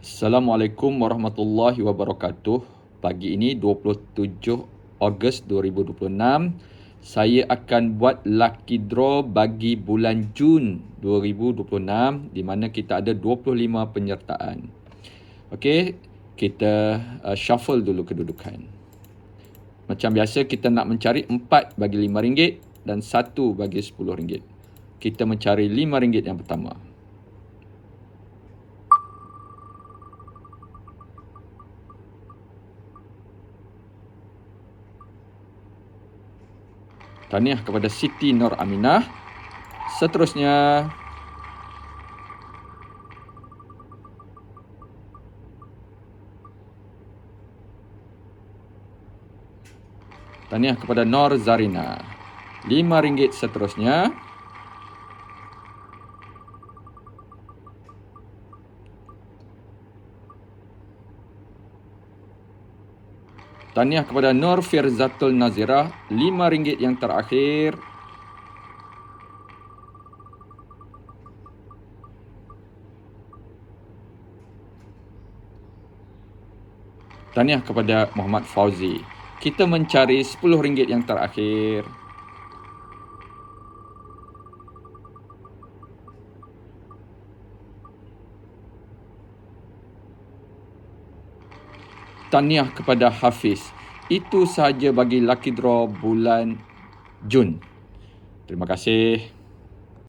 Assalamualaikum warahmatullahi wabarakatuh. Pagi ini 27 Ogos 2026, saya akan buat lucky draw bagi bulan Jun 2026 di mana kita ada 25 penyertaan. Okey, kita shuffle dulu kedudukan. Macam biasa kita nak mencari 4 bagi RM5 dan 1 bagi RM10. Kita mencari RM5 yang pertama. Tahniah kepada Siti Nur Aminah. Seterusnya, tahniah kepada Nur Zarina. RM5 seterusnya. Tahniah kepada Nur Firzatul Nazirah. RM5 yang terakhir. Tahniah kepada Muhammad Fauzi. Kita mencari RM10 yang terakhir. Tahniah kepada Hafiz. Itu sahaja bagi lucky draw bulan Jun. Terima kasih.